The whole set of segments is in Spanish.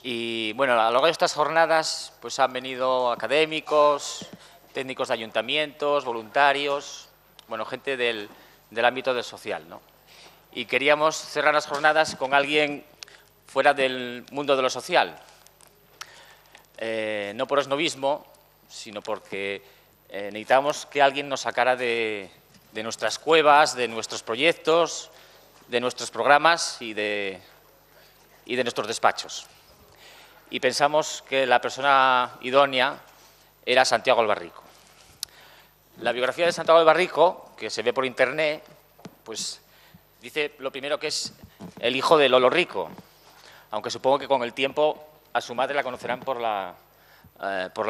Y bueno, a lo largo de estas jornadas pues han venido académicos, técnicos de ayuntamientos, voluntarios, bueno, gente del ámbito del social, ¿no? Y queríamos cerrar las jornadas con alguien fuera del mundo de lo social. No por esnovismo, sino porque necesitábamos que alguien nos sacara de nuestras cuevas, de nuestros proyectos, de nuestros programas y de nuestros despachos. Y pensamos que la persona idónea era Santiago Albarrico. La biografía de Santiago Albarrico, que se ve por internet, pues dice lo primero que es el hijo de Lolo Rico, aunque supongo que con el tiempo a su madre la conocerán por la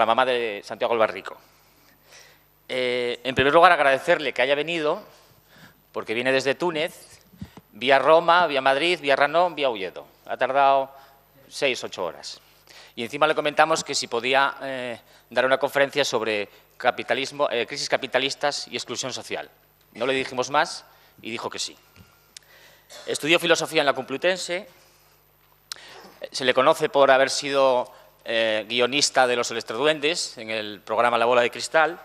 mamá de Santiago Albarrico. En primer lugar, agradecerle que haya venido, porque viene desde Túnez, vía Roma, vía Madrid, vía Ranón, vía Oviedo. Ha tardado 6 u 8 horas. Y encima le comentamos que si podía dar una conferencia sobre capitalismo, crisis capitalistas y exclusión social. No le dijimos más y dijo que sí. Estudió filosofía en la Complutense. Se le conoce por haber sido guionista de Los Electroduendes en el programa La Bola de Cristal,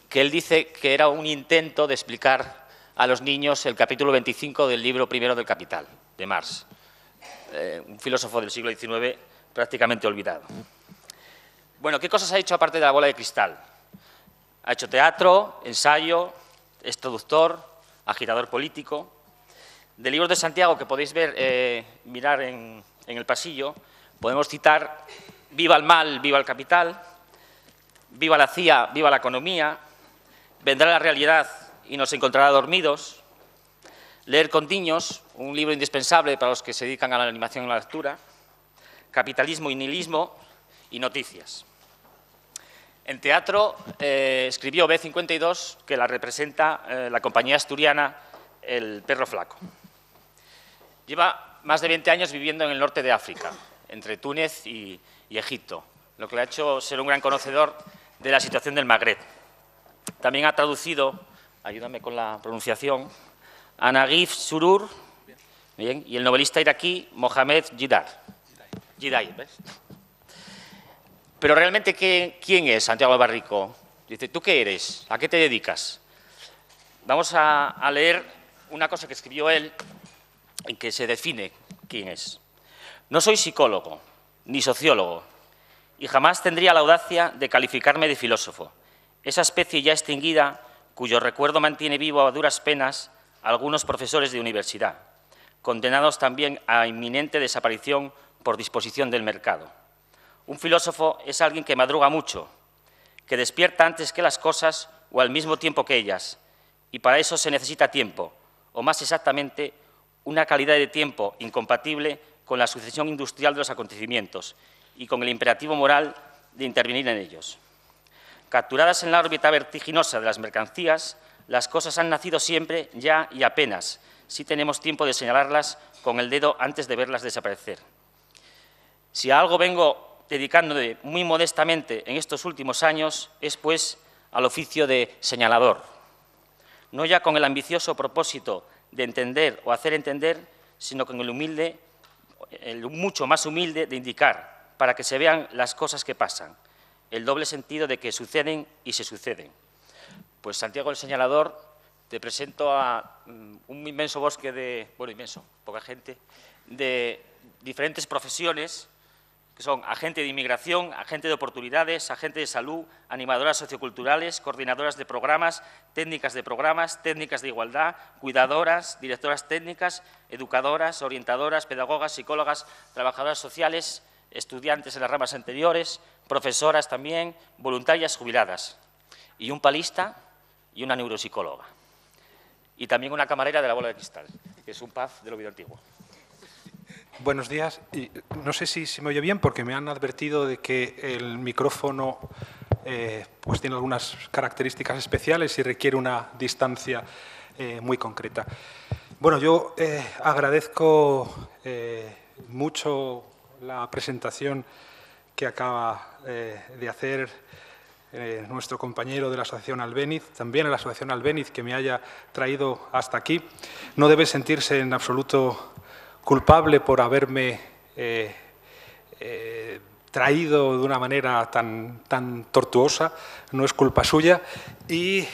que él dice que era un intento de explicar a los niños el capítulo 25 del libro primero del Capital, de Marx. Un filósofo del siglo XIX prácticamente olvidado. Bueno, ¿qué cosas ha hecho aparte de La Bola de Cristal? Ha hecho teatro, ensayo, es traductor, agitador político. De libros de Santiago que podéis ver, mirar en el pasillo, podemos citar Viva el mal, viva el capital, Viva la CIA, viva la economía, Vendrá la realidad y nos encontrará dormidos, Leer con niños, un libro indispensable para los que se dedican a la animación y la lectura, Capitalismo y nihilismo y Noticias. En teatro escribió B52, que la representa la compañía asturiana El Perro Flaco. Lleva más de 20 años viviendo en el norte de África, entre Túnez y Egipto, lo que le ha hecho ser un gran conocedor de la situación del Magreb. También ha traducido, ayúdame con la pronunciación, a Naguib Surur, bien, y el novelista iraquí Mohamed Jidai, ¿ves? Pero realmente, ¿quién es Santiago Albarrico? Dice, ¿tú qué eres? ¿A qué te dedicas? Vamos a leer una cosa que escribió él, en que se define quién es. No soy psicólogo, ni sociólogo, y jamás tendría la audacia de calificarme de filósofo, esa especie ya extinguida cuyo recuerdo mantiene vivo a duras penas a algunos profesores de universidad, condenados también a inminente desaparición por disposición del mercado. Un filósofo es alguien que madruga mucho, que despierta antes que las cosas o al mismo tiempo que ellas, y para eso se necesita tiempo, o más exactamente, una calidad de tiempo incompatible con la sucesión industrial de los acontecimientos y con el imperativo moral de intervenir en ellos. Capturadas en la órbita vertiginosa de las mercancías, las cosas han nacido siempre, ya y apenas, si tenemos tiempo de señalarlas con el dedo antes de verlas desaparecer. Si a algo vengo dedicándome muy modestamente en estos últimos años, es pues al oficio de señalador, no ya con el ambicioso propósito de entender o hacer entender, sino con el mucho más humilde de indicar, para que se vean las cosas que pasan, el doble sentido de que suceden y se suceden. Pues Santiago el Señalador, te presento a un inmenso bosque de, bueno, inmenso, poca gente, de diferentes profesiones, que son agente de inmigración, agente de oportunidades, agente de salud, animadoras socioculturales, coordinadoras de programas, técnicas de igualdad, cuidadoras, directoras técnicas, educadoras, orientadoras, pedagogas, psicólogas, trabajadoras sociales, estudiantes en las ramas anteriores, profesoras también, voluntarias jubiladas, y un palista y una neuropsicóloga. Y también una camarera de La Bola de Cristal, que es un pub del Oviedo Antiguo. Buenos días. Y no sé si se me oye bien porque me han advertido de que el micrófono pues tiene algunas características especiales y requiere una distancia muy concreta. Bueno, yo agradezco mucho la presentación que acaba de hacer nuestro compañero de la Asociación Albéniz, también a la Asociación Albéniz que me haya traído hasta aquí. No debe sentirse en absoluto culpable por haberme traído de una manera tan tortuosa, no es culpa suya y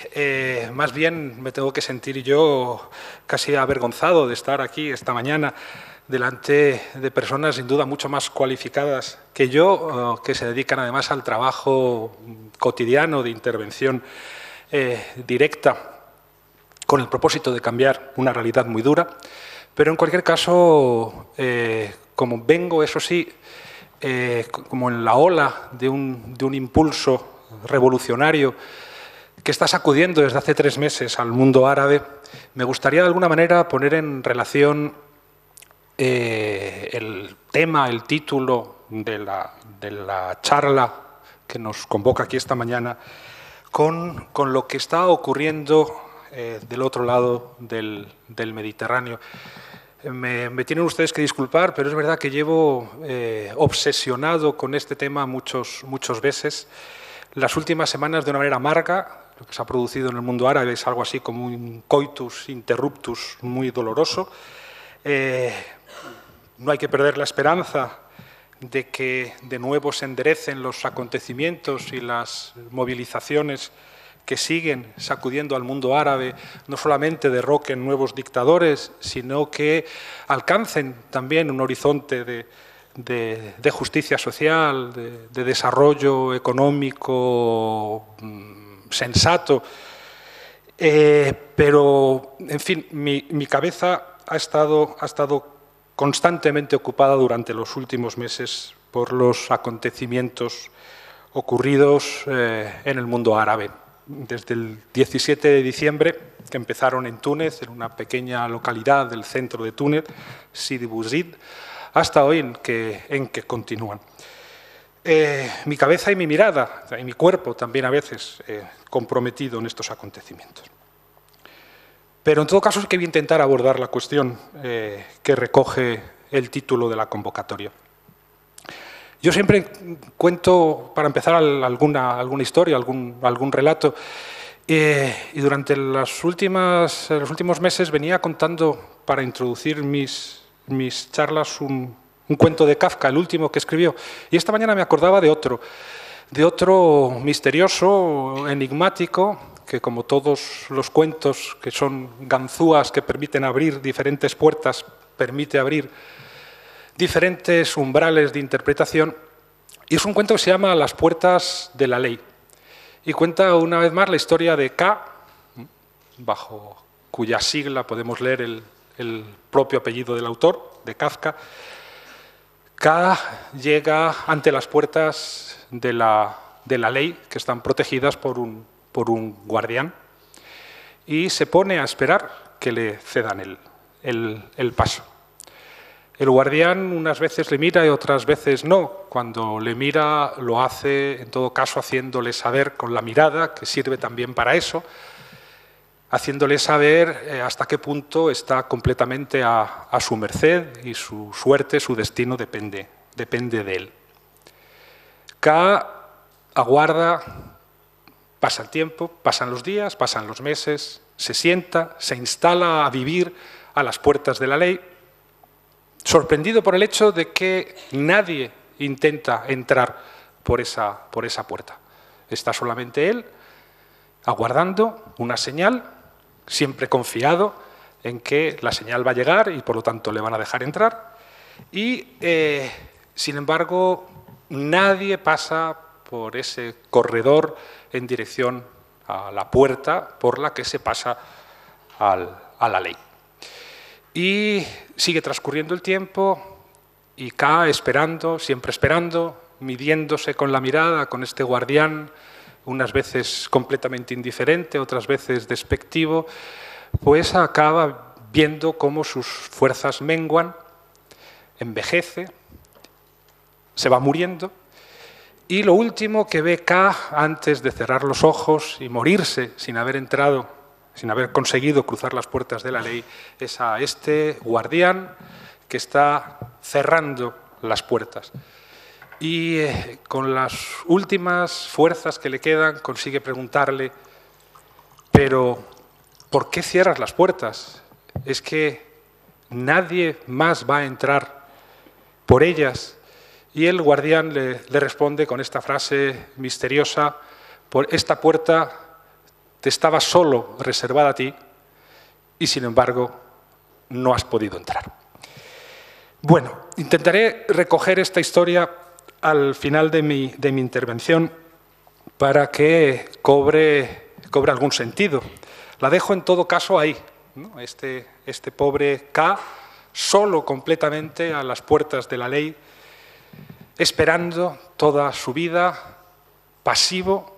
más bien me tengo que sentir yo casi avergonzado de estar aquí esta mañana delante de personas sin duda mucho más cualificadas que yo, que se dedican además al trabajo cotidiano de intervención directa con el propósito de cambiar una realidad muy dura. Pero en cualquier caso, como vengo, eso sí, como en la ola de un impulso revolucionario que está sacudiendo desde hace 3 meses al mundo árabe, me gustaría de alguna manera poner en relación el tema, el título de la charla que nos convoca aquí esta mañana con lo que está ocurriendo del otro lado del Mediterráneo. Me tienen ustedes que disculpar, pero es verdad que llevo obsesionado con este tema muchos meses. Las últimas semanas, de una manera amarga, lo que se ha producido en el mundo árabe es algo así como un coitus interruptus muy doloroso. No hay que perder la esperanza de que de nuevo se enderecen los acontecimientos y las movilizaciones que siguen sacudiendo al mundo árabe, no solamente derroquen nuevos dictadores, sino que alcancen también un horizonte de justicia social, de desarrollo económico sensato. Pero, en fin, mi cabeza ha estado constantemente ocupada durante los últimos meses por los acontecimientos ocurridos en el mundo árabe. Desde el 17 de diciembre, que empezaron en Túnez, en una pequeña localidad del centro de Túnez, Sidi Bouzid, hasta hoy en que continúan. Mi cabeza y mi mirada, y mi cuerpo también a veces comprometido en estos acontecimientos. Pero en todo caso sí que voy a intentar abordar la cuestión que recoge el título de la convocatoria. Yo siempre cuento, para empezar, alguna historia, algún relato, y durante los últimos meses venía contando, para introducir mis charlas, un cuento de Kafka, el último que escribió, y esta mañana me acordaba de otro misterioso, enigmático, que como todos los cuentos, que son ganzúas que permiten abrir diferentes puertas, permite abrir diferentes umbrales de interpretación, y es un cuento que se llama Las puertas de la ley, y cuenta una vez más la historia de K, bajo cuya sigla podemos leer el propio apellido del autor, de Kafka. K llega ante las puertas de la ley, que están protegidas por un guardián, y se pone a esperar que le cedan el paso. El guardián unas veces le mira y otras veces no. Cuando le mira lo hace, en todo caso, haciéndole saber con la mirada, que sirve también para eso, haciéndole saber hasta qué punto está completamente a su merced y su suerte, su destino depende de él. K aguarda, pasa el tiempo, pasan los días, pasan los meses, se sienta, se instala a vivir a las puertas de la ley, sorprendido por el hecho de que nadie intenta entrar por esa puerta. Está solamente él, aguardando una señal, siempre confiado en que la señal va a llegar y por lo tanto le van a dejar entrar. Y, sin embargo, nadie pasa por ese corredor en dirección a la puerta por la que se pasa a la ley. Y sigue transcurriendo el tiempo y K esperando, siempre esperando, midiéndose con la mirada con este guardián, unas veces completamente indiferente, otras veces despectivo, pues acaba viendo cómo sus fuerzas menguan, envejece, se va muriendo, y lo último que ve K antes de cerrar los ojos y morirse sin haber entrado, sin haber conseguido cruzar las puertas de la ley, es a este guardián que está cerrando las puertas. Y con las últimas fuerzas que le quedan consigue preguntarle: pero ¿por qué cierras las puertas? ¿Es que nadie más va a entrar por ellas. Y el guardián le responde con esta frase misteriosa: por esta puerta te estaba solo reservada a ti y, sin embargo, no has podido entrar. Bueno, intentaré recoger esta historia al final de mi intervención para que cobre algún sentido. La dejo en todo caso ahí, ¿no? Este pobre K, solo completamente a las puertas de la ley, esperando toda su vida, pasivo,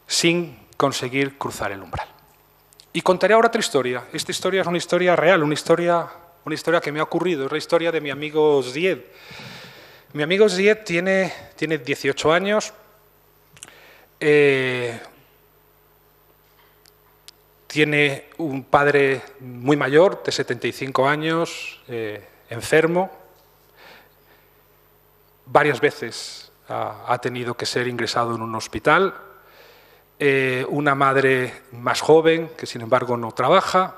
sin conseguir cruzar el umbral. Y contaré ahora otra historia. Esta historia es una historia real, una historia que me ha ocurrido. Es la historia de mi amigo Zied. Mi amigo Zied tiene 18 años. Tiene un padre muy mayor, de 75 años, enfermo. Varias veces ha tenido que ser ingresado en un hospital. Una madre más joven, que sin embargo no trabaja.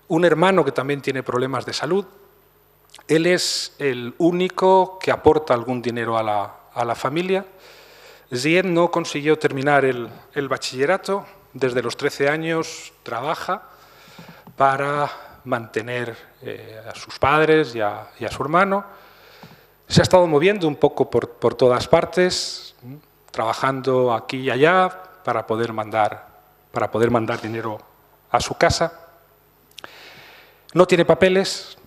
Un hermano que también tiene problemas de salud. Él es el único que aporta algún dinero a la familia. Zied no consiguió terminar el bachillerato. Desde los 13 años trabaja para mantener a sus padres y a su hermano. Se ha estado moviendo un poco por todas partes, trabajando aquí y allá para poder mandar dinero a su casa. No tiene papeles,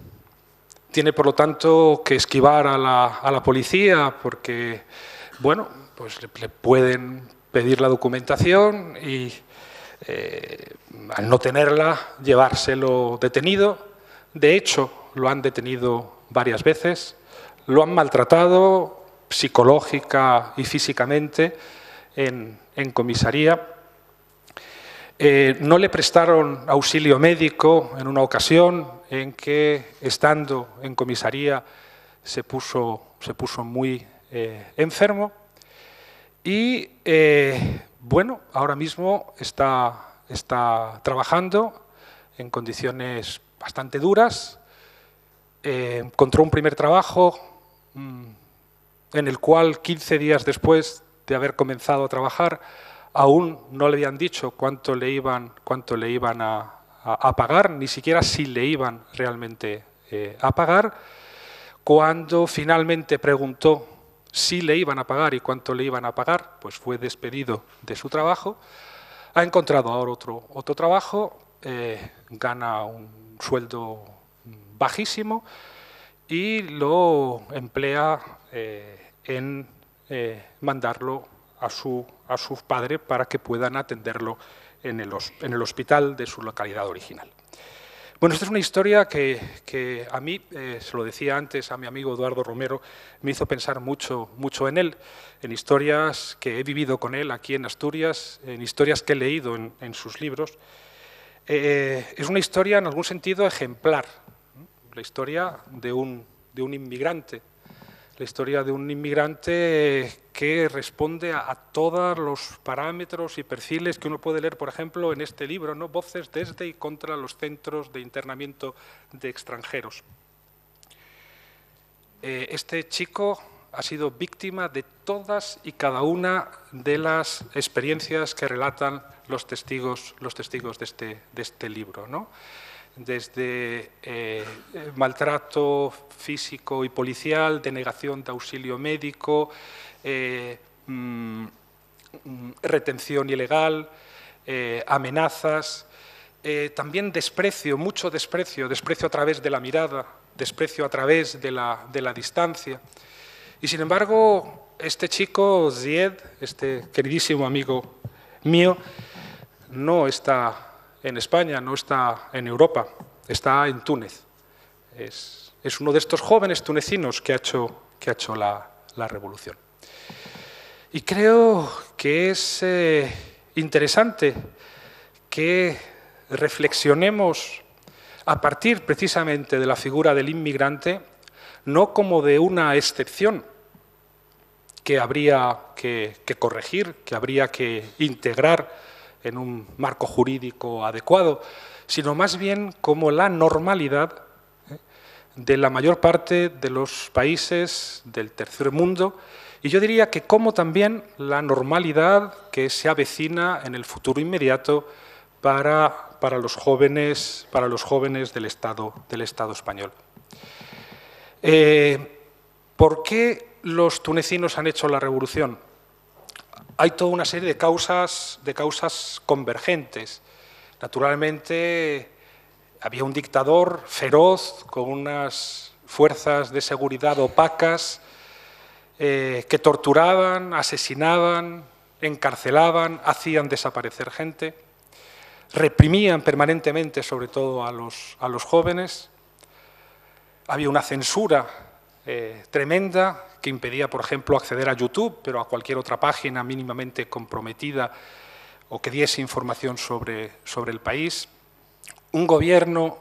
tiene por lo tanto que esquivar a la policía porque, bueno, pues le pueden pedir la documentación y al no tenerla, llevárselo detenido. De hecho, lo han detenido varias veces, lo han maltratado psicológica y físicamente en comisaría. No le prestaron auxilio médico en una ocasión en que, estando en comisaría, se puso muy enfermo y, bueno, ahora mismo está trabajando en condiciones bastante duras. Encontró un primer trabajo en el cual 15 días después de haber comenzado a trabajar aún no le habían dicho cuánto le iban a pagar, ni siquiera si le iban realmente a pagar. Cuando finalmente preguntó si le iban a pagar y cuánto le iban a pagar, pues fue despedido de su trabajo. Ha encontrado ahora otro trabajo, gana un sueldo bajísimo y lo emplea en mandarlo a su padre para que puedan atenderlo en el hospital de su localidad original. Bueno, esta es una historia que a mí, se lo decía antes a mi amigo Eduardo Romero, me hizo pensar mucho en él, en historias que he vivido con él aquí en Asturias, en historias que he leído en sus libros. Es una historia en algún sentido ejemplar, la historia de un inmigrante. La historia de un inmigrante que responde a todos los parámetros y perfiles que uno puede leer, por ejemplo, en este libro, ¿no? Voces desde y contra los centros de internamiento de extranjeros. Este chico ha sido víctima de todas y cada una de las experiencias que relatan los testigos de este libro, ¿no? Desde maltrato físico y policial, denegación de auxilio médico, retención ilegal, amenazas, también desprecio, mucho desprecio a través de la mirada, desprecio a través de la distancia. Y sin embargo, este chico, Zied, este queridísimo amigo mío, no está en España, no está en Europa, está en Túnez. Es uno de estos jóvenes tunecinos que ha hecho la revolución. Y creo que es interesante que reflexionemos a partir precisamente de la figura del inmigrante, no como de una excepción que habría que corregir, que habría que integrar en un marco jurídico adecuado, sino más bien como la normalidad de la mayor parte de los países del tercer mundo, y yo diría que como también la normalidad que se avecina en el futuro inmediato para los jóvenes del Estado español. ¿Por qué los tunecinos han hecho la revolución? Hay toda una serie de causas convergentes. Naturalmente, había un dictador feroz con unas fuerzas de seguridad opacas que torturaban, asesinaban, encarcelaban, hacían desaparecer gente, reprimían permanentemente, sobre todo a los jóvenes. Había una censura tremenda que impedía, por ejemplo, acceder a YouTube, pero a cualquier otra página mínimamente comprometida o que diese información sobre el país. Un gobierno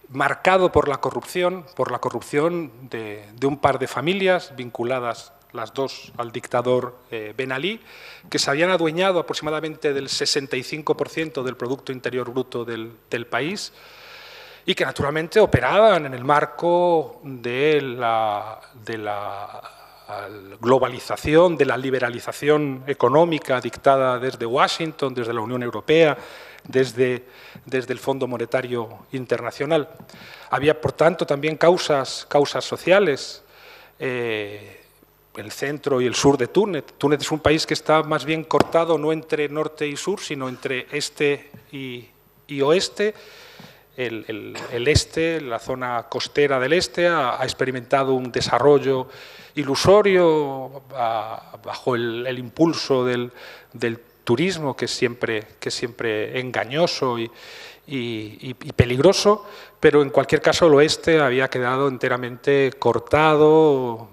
marcado por la corrupción de un par de familias vinculadas las dos al dictador Ben Ali, que se habían adueñado aproximadamente del 65% del Producto Interior Bruto del país y que naturalmente operaban en el marco de la globalización, de la liberalización económica dictada desde Washington, desde la Unión Europea, desde el Fondo Monetario Internacional. Había, por tanto, también causas sociales. El centro y el sur de Túnez. Túnez es un país que está más bien cortado no entre norte y sur, sino entre este y oeste. El este, la zona costera del este, ha experimentado un desarrollo ilusorio bajo el impulso del turismo, que es siempre engañoso y peligroso, pero en cualquier caso el oeste había quedado enteramente cortado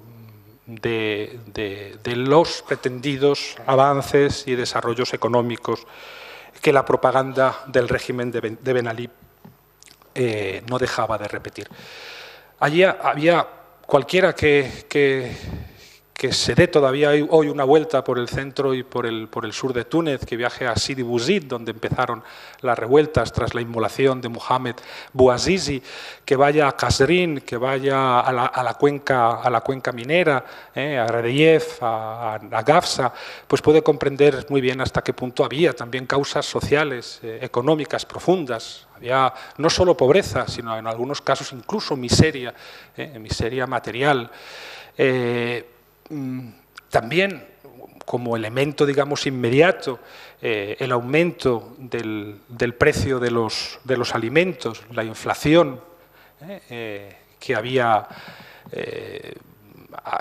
de los pretendidos avances y desarrollos económicos que la propaganda del régimen de Ben Ali no dejaba de repetir. Allí había cualquiera que se dé todavía hoy una vuelta por el centro y por el sur de Túnez, que viaje a Sidi Bouzid, donde empezaron las revueltas tras la inmolación de Mohamed Bouazizi, que vaya a Kasrin, que vaya a la cuenca minera, a Radiev, a Gafsa, pues puede comprender muy bien hasta qué punto había también causas sociales, económicas profundas. Había no solo pobreza, sino en algunos casos incluso miseria, miseria material. También, como elemento, digamos, inmediato, el aumento del precio de los alimentos, la inflación que había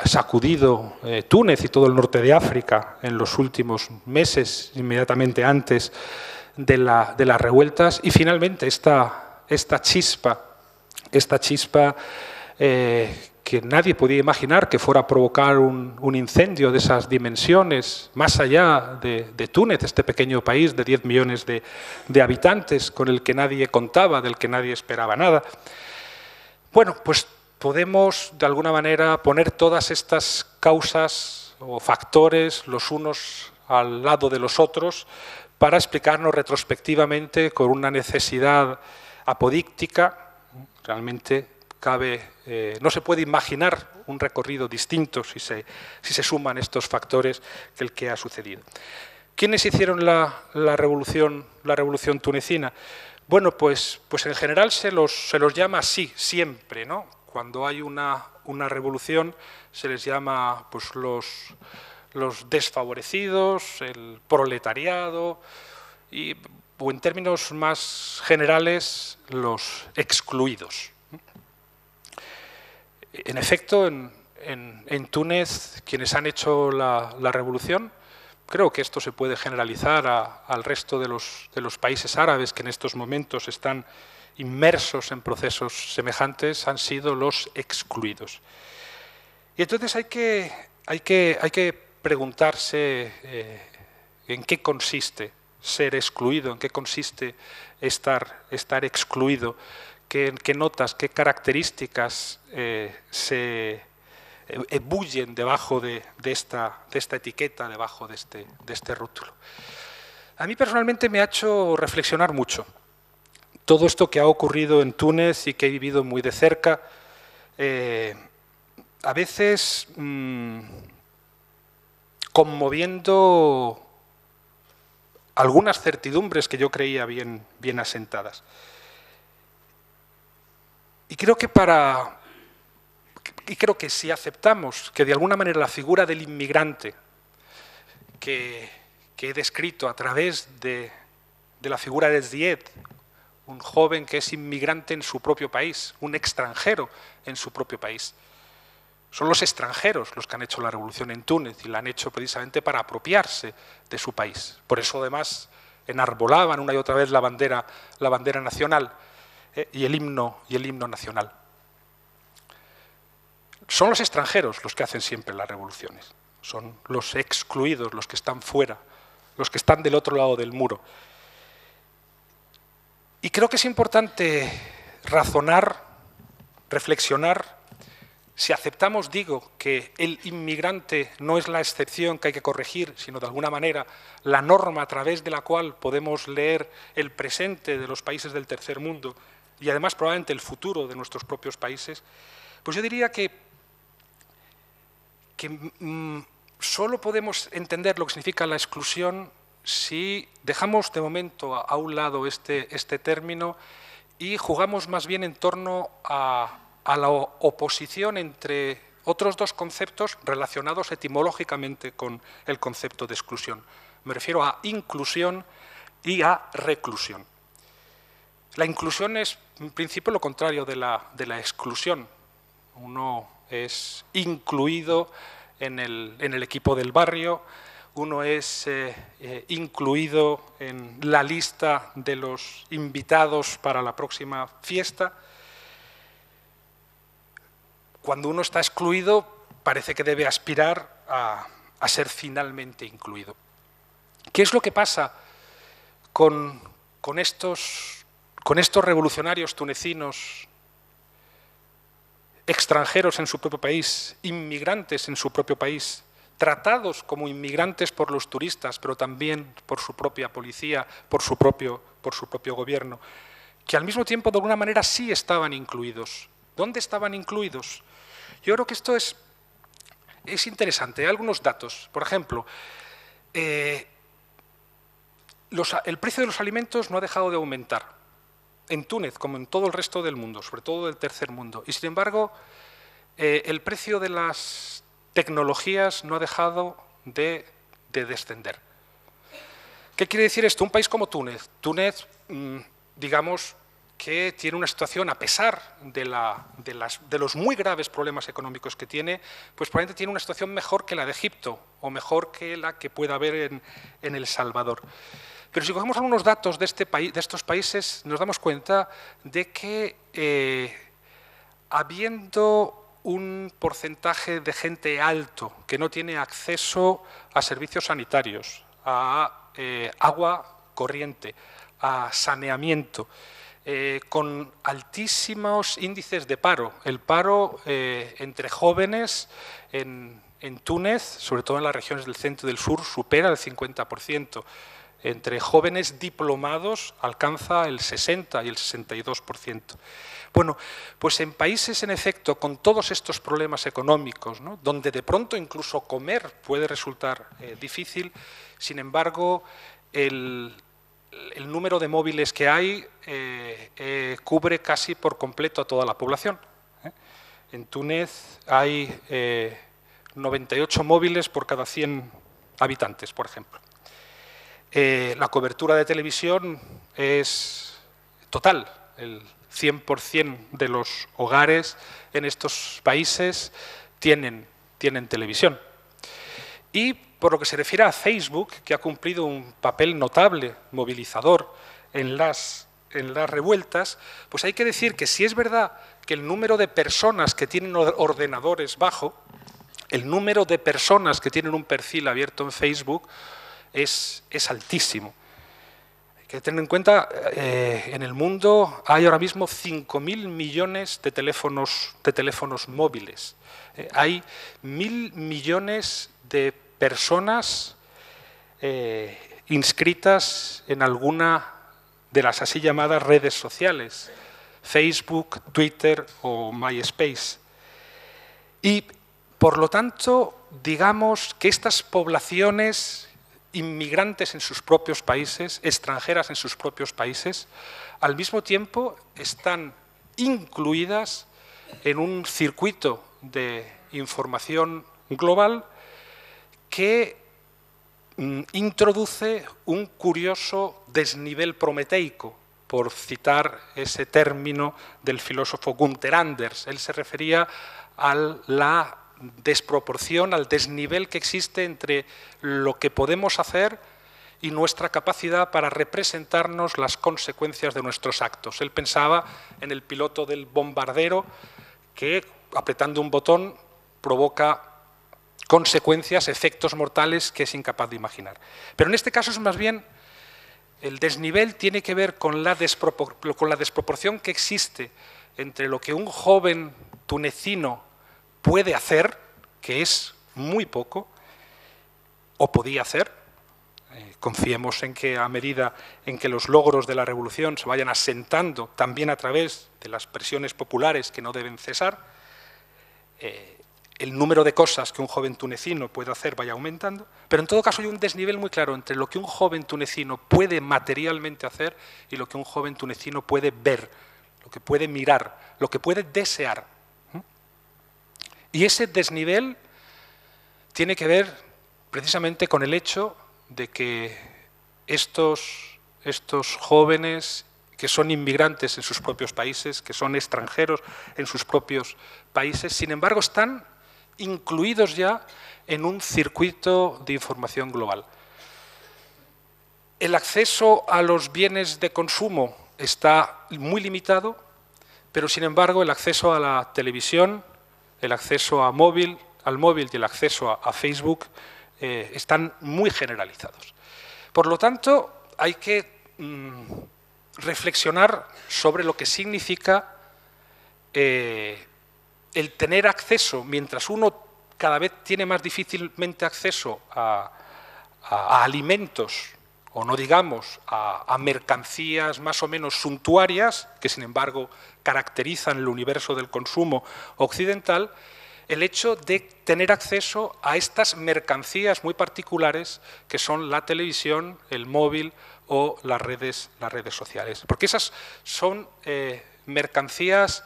sacudido Túnez y todo el norte de África en los últimos meses, inmediatamente antes de las revueltas, y finalmente esta chispa que nadie podía imaginar que fuera a provocar un incendio de esas dimensiones, más allá de Túnez, este pequeño país de 10 millones de habitantes, con el que nadie contaba, del que nadie esperaba nada. Bueno, pues podemos de alguna manera poner todas estas causas o factores los unos al lado de los otros para explicarnos retrospectivamente con una necesidad apodíctica. Realmente no se puede imaginar un recorrido distinto si se suman estos factores que el que ha sucedido. ¿Quiénes hicieron la revolución tunecina? Bueno, pues en general se los llama así, siempre, ¿no? Cuando hay una revolución se les llama pues, los desfavorecidos, el proletariado, o en términos más generales, los excluidos. En efecto, en Túnez, quienes han hecho la revolución, creo que esto se puede generalizar al resto de los países árabes que en estos momentos están inmersos en procesos semejantes, han sido los excluidos. Y entonces hay que preguntarse en qué consiste ser excluido, en qué consiste estar excluido. ¿Qué notas, qué características se ebullen debajo de esta etiqueta, debajo de este rótulo? A mí personalmente me ha hecho reflexionar mucho. todo esto que ha ocurrido en Túnez y que he vivido muy de cerca, a veces conmoviendo algunas certidumbres que yo creía bien asentadas. Y creo que si aceptamos que de alguna manera la figura del inmigrante que he descrito a través de la figura de Zied, un joven que es inmigrante en su propio país, un extranjero en su propio país. Son los extranjeros los que han hecho la revolución en Túnez y la han hecho precisamente para apropiarse de su país. Por eso además enarbolaban una y otra vez la bandera nacional y el himno nacional. Son los extranjeros los que hacen siempre las revoluciones. Son los excluidos, los que están fuera, los que están del otro lado del muro. Y creo que es importante razonar, reflexionar, si aceptamos, digo, que el inmigrante no es la excepción que hay que corregir, sino de alguna manera la norma a través de la cual podemos leer el presente de los países del tercer mundo y además probablemente el futuro de nuestros propios países, pues yo diría que solo podemos entender lo que significa la exclusión si dejamos de momento a un lado este término y jugamos más bien en torno a la oposición entre otros dos conceptos relacionados etimológicamente con el concepto de exclusión. Me refiero a inclusión y a reclusión. La inclusión es, en principio, lo contrario de la exclusión. Uno es incluido en el equipo del barrio, uno es incluido en la lista de los invitados para la próxima fiesta. Cuando uno está excluido, parece que debe aspirar a ser finalmente incluido. ¿Qué es lo que pasa con estos revolucionarios tunecinos, extranjeros en su propio país, inmigrantes en su propio país, tratados como inmigrantes por los turistas, pero también por su propia policía, por su propio gobierno, que al mismo tiempo de alguna manera sí estaban incluidos? ¿Dónde estaban incluidos? Yo creo que esto es interesante. Hay algunos datos. Por ejemplo, el precio de los alimentos no ha dejado de aumentar en Túnez, como en todo el resto del mundo, sobre todo del tercer mundo. Y sin embargo, el precio de las tecnologías no ha dejado de descender. ¿Qué quiere decir esto? Un país como Túnez. Túnez, digamos, que tiene una situación, a pesar de los muy graves problemas económicos que tiene, pues probablemente tiene una situación mejor que la de Egipto o mejor que la que pueda haber en El Salvador. Pero si cogemos algunos datos de estos países, nos damos cuenta de que habiendo un porcentaje de gente alto que no tiene acceso a servicios sanitarios, a agua corriente, a saneamiento, con altísimos índices de paro. El paro entre jóvenes en Túnez, sobre todo en las regiones del centro y del sur, supera el 50%. Entre jóvenes diplomados alcanza el 60 y el 62%. Bueno, pues en países, en efecto, con todos estos problemas económicos, ¿no?, donde de pronto incluso comer puede resultar difícil, sin embargo, el número de móviles que hay cubre casi por completo a toda la población. En Túnez hay 98 móviles por cada 100 habitantes, por ejemplo. La cobertura de televisión es total. El 100% de los hogares en estos países tienen televisión. Y por lo que se refiere a Facebook, que ha cumplido un papel notable, movilizador en las revueltas, pues hay que decir que si es verdad que el número de personas que tienen ordenadores es bajo, el número de personas que tienen un perfil abierto en Facebook es altísimo. Hay que tener en cuenta, en el mundo hay ahora mismo 5.000 millones de teléfonos móviles. Hay 1.000 millones de personas inscritas en alguna de las así llamadas redes sociales, Facebook, Twitter o MySpace. Y, por lo tanto, digamos que estas poblaciones inmigrantes en sus propios países, extranjeras en sus propios países, al mismo tiempo están incluidas en un circuito de información global que introduce un curioso desnivel prometeico, por citar ese término del filósofo Gunther Anders. Él se refería a la desproporción, al desnivel que existe entre lo que podemos hacer y nuestra capacidad para representarnos las consecuencias de nuestros actos. Él pensaba en el piloto del bombardero que, apretando un botón, provoca consecuencias, efectos mortales que es incapaz de imaginar. Pero en este caso es más bien, el desnivel tiene que ver con la desproporción que existe entre lo que un joven tunecino puede hacer, que es muy poco, o podía hacer. Confiemos en que a medida en que los logros de la revolución se vayan asentando también a través de las presiones populares que no deben cesar, el número de cosas que un joven tunecino puede hacer vaya aumentando, pero en todo caso hay un desnivel muy claro entre lo que un joven tunecino puede materialmente hacer y lo que un joven tunecino puede ver, lo que puede mirar, lo que puede desear. Y ese desnivel tiene que ver precisamente con el hecho de que estos jóvenes que son inmigrantes en sus propios países, que son extranjeros en sus propios países, sin embargo están incluidos ya en un circuito de información global. El acceso a los bienes de consumo está muy limitado, pero sin embargo el acceso a la televisión, el acceso al móvil y el acceso a Facebook están muy generalizados. Por lo tanto, hay que reflexionar sobre lo que significa el tener acceso, mientras uno cada vez tiene más difícilmente acceso a alimentos, o no digamos a mercancías más o menos suntuarias, que sin embargo caracterizan el universo del consumo occidental, el hecho de tener acceso a estas mercancías muy particulares que son la televisión, el móvil o las redes sociales. Porque esas son mercancías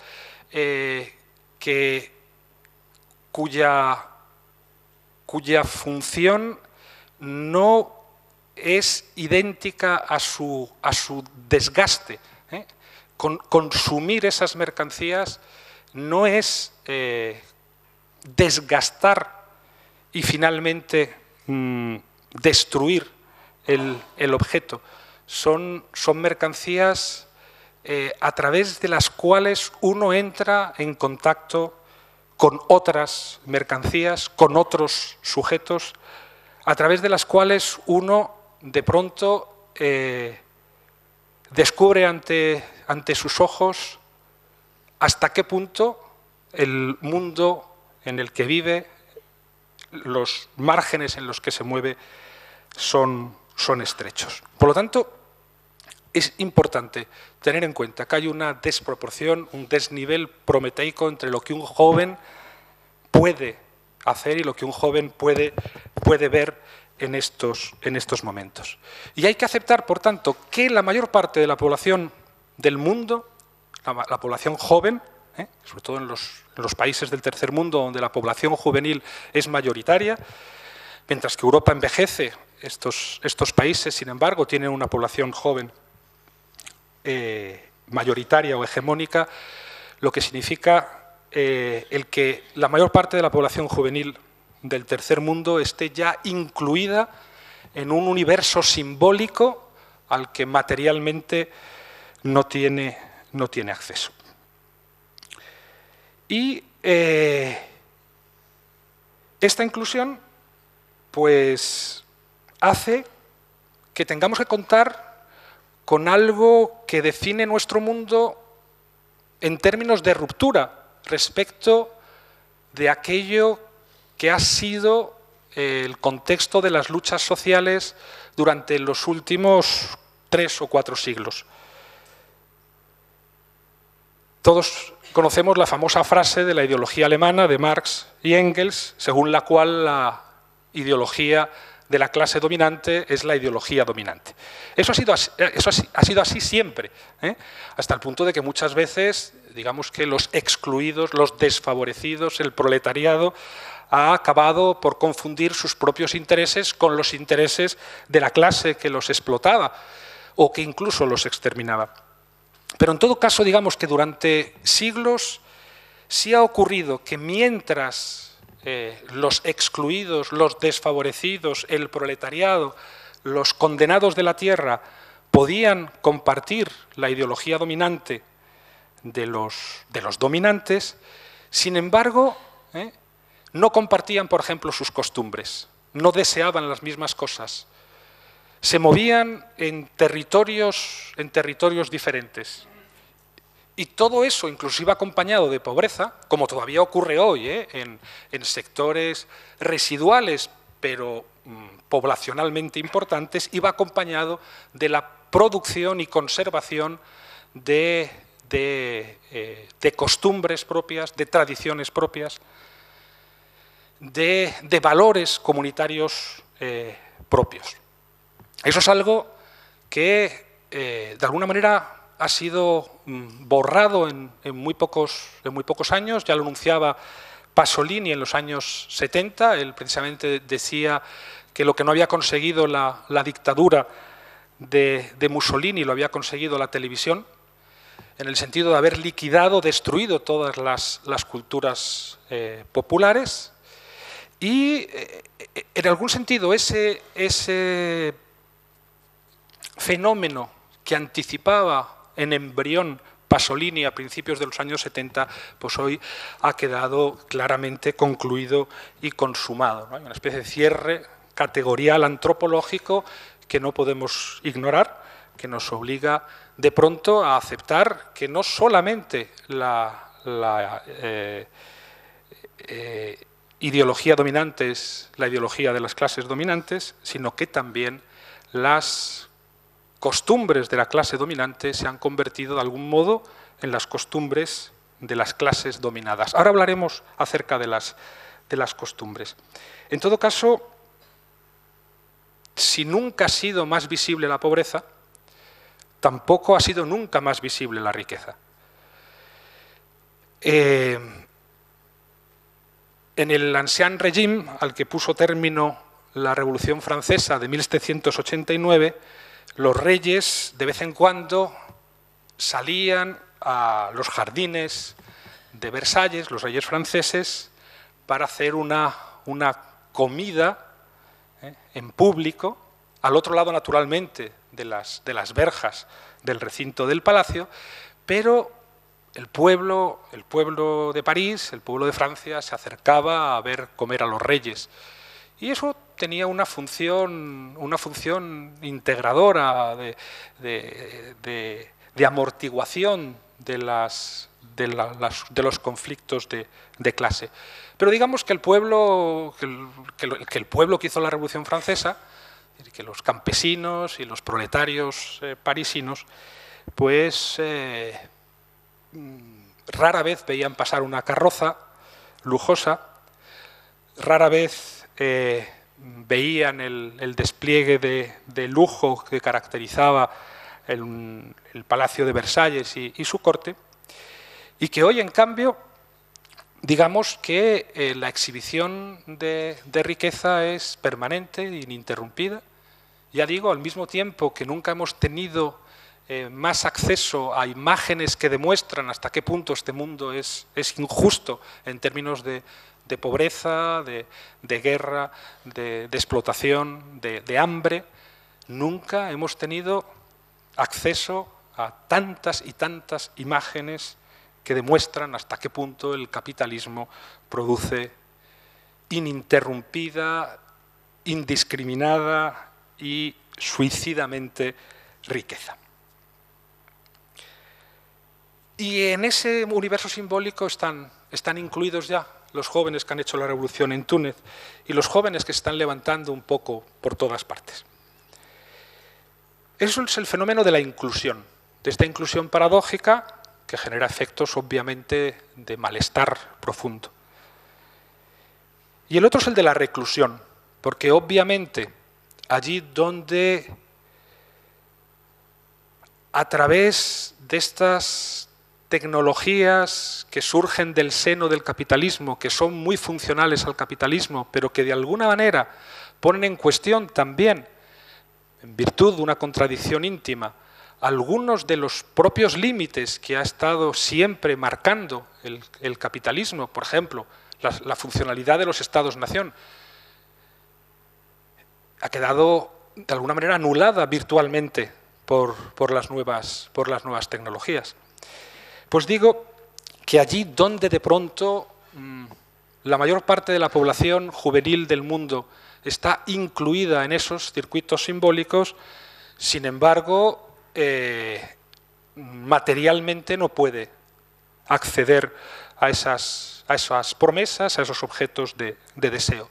cuya función no es idéntica a su desgaste. Consumir esas mercancías no es desgastar y finalmente destruir el objeto. Son mercancías a través de las cuales uno entra en contacto con otras mercancías, con otros sujetos, a través de las cuales uno de pronto descubre ante sus ojos hasta qué punto el mundo en el que vive, los márgenes en los que se mueve son estrechos. Por lo tanto, es importante tener en cuenta que hay una desproporción, un desnivel prometeico entre lo que un joven puede hacer y lo que un joven puede ver en estos momentos. Y hay que aceptar, por tanto, que la mayor parte de la población del mundo, la población joven, sobre todo en los países del tercer mundo, donde la población juvenil es mayoritaria, mientras que Europa envejece, estos países, sin embargo, tienen una población joven mayoritaria o hegemónica, lo que significa el que la mayor parte de la población juvenil del tercer mundo esté ya incluida en un universo simbólico al que materialmente no tiene acceso. Y esta inclusión pues hace que tengamos que contar con algo que define nuestro mundo en términos de ruptura respecto de aquello que ha sido el contexto de las luchas sociales durante los últimos 3 o 4 siglos. Todos conocemos la famosa frase de la ideología alemana de Marx y Engels, según la cual la ideología de la clase dominante es la ideología dominante. Eso ha sido así siempre, hasta el punto de que muchas veces, digamos que los excluidos, los desfavorecidos, el proletariado, ha acabado por confundir sus propios intereses con los intereses de la clase que los explotaba o que incluso los exterminaba. Pero en todo caso, digamos que durante siglos sí ha ocurrido que mientras los excluidos, los desfavorecidos, el proletariado, los condenados de la tierra podían compartir la ideología dominante de los dominantes, sin embargo, no compartían, por ejemplo, sus costumbres, no deseaban las mismas cosas, se movían en territorios diferentes. Y todo eso, inclusive acompañado de pobreza, como todavía ocurre hoy, en sectores residuales, pero poblacionalmente importantes, iba acompañado de la producción y conservación de costumbres propias, de tradiciones propias, de valores comunitarios propios. Eso es algo que, de alguna manera, ha sido borrado en muy pocos años. Ya lo anunciaba Pasolini en los años 70. Él precisamente decía que lo que no había conseguido la dictadura de Mussolini lo había conseguido la televisión, en el sentido de haber liquidado, destruido todas las culturas populares. Y en algún sentido ese fenómeno que anticipaba en embrión Pasolini a principios de los años 70, pues hoy ha quedado claramente concluido y consumado, ¿no? Hay una especie de cierre categorial antropológico que no podemos ignorar, que nos obliga de pronto a aceptar que no solamente la ideología dominante es la ideología de las clases dominantes, sino que también las costumbres de la clase dominante se han convertido de algún modo en las costumbres de las clases dominadas. Ahora hablaremos acerca de las costumbres. En todo caso, si nunca ha sido más visible la pobreza, tampoco ha sido nunca más visible la riqueza. En el Ancien Régime, al que puso término la Revolución Francesa de 1789, los reyes de vez en cuando salían a los jardines de Versalles, los reyes franceses, para hacer una comida en público, al otro lado naturalmente de las verjas del recinto del palacio, pero el pueblo de París, el pueblo de Francia, se acercaba a ver comer a los reyes. Y eso tenía una función integradora de amortiguación de los conflictos de clase. Pero digamos que el pueblo que hizo la Revolución Francesa, que los campesinos y los proletarios parisinos, pues rara vez veían pasar una carroza lujosa, rara vez veían el despliegue de lujo que caracterizaba el Palacio de Versalles y su corte, y que hoy, en cambio, digamos que la exhibición de riqueza es permanente, ininterrumpida. Ya digo, al mismo tiempo que nunca hemos tenido más acceso a imágenes que demuestran hasta qué punto este mundo es injusto en términos de pobreza, de guerra, de explotación, de hambre, nunca hemos tenido acceso a tantas y tantas imágenes que demuestran hasta qué punto el capitalismo produce ininterrumpida, indiscriminada y suicidamente riqueza. Y en ese universo simbólico están incluidos ya los jóvenes que han hecho la revolución en Túnez y los jóvenes que se están levantando un poco por todas partes. Eso es el fenómeno de la inclusión, de esta inclusión paradójica que genera efectos obviamente de malestar profundo. Y el otro es el de la reclusión, porque obviamente allí donde a través de estas tecnologías que surgen del seno del capitalismo, que son muy funcionales al capitalismo, pero que de alguna manera ponen en cuestión también, en virtud de una contradicción íntima, algunos de los propios límites que ha estado siempre marcando el capitalismo, por ejemplo, la funcionalidad de los Estados-nación, ha quedado de alguna manera anulada virtualmente por las nuevas tecnologías. Pues digo que allí donde de pronto la mayor parte de la población juvenil del mundo está incluida en esos circuitos simbólicos, sin embargo, materialmente no puede acceder a esas promesas, a esos objetos de deseo.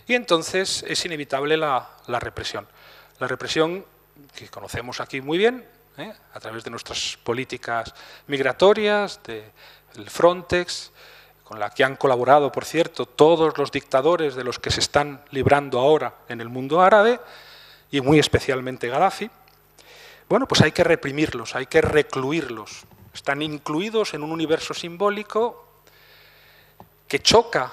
Y entonces es inevitable la represión. La represión que conocemos aquí muy bien, a través de nuestras políticas migratorias, del Frontex, con la que han colaborado, por cierto, todos los dictadores de los que se están librando ahora en el mundo árabe, y muy especialmente Gaddafi. Bueno, pues hay que reprimirlos, hay que recluirlos. Están incluidos en un universo simbólico que choca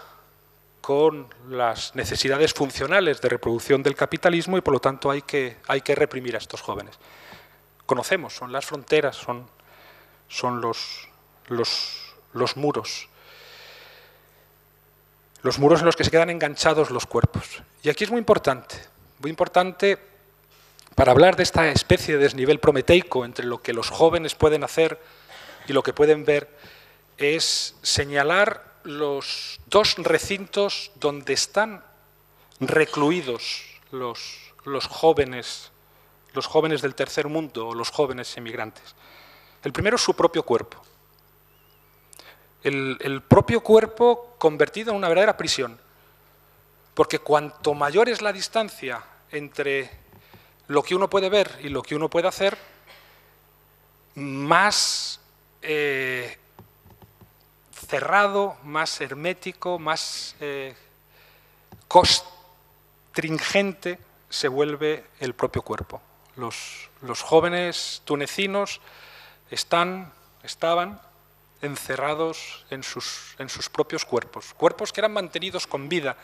con las necesidades funcionales de reproducción del capitalismo y por lo tanto hay que reprimir a estos jóvenes. Conocemos, son las fronteras, son los muros. Los muros en los que se quedan enganchados los cuerpos. Y aquí es muy importante para hablar de esta especie de desnivel prometeico entre lo que los jóvenes pueden hacer y lo que pueden ver, es señalar los dos recintos donde están recluidos los jóvenes del tercer mundo o los jóvenes emigrantes. El primero es su propio cuerpo. El propio cuerpo convertido en una verdadera prisión. Porque cuanto mayor es la distancia entre lo que uno puede ver y lo que uno puede hacer, más cerrado, más hermético, más constringente se vuelve el propio cuerpo. Los jóvenes tunecinos estaban encerrados en sus propios cuerpos que eran mantenidos con vida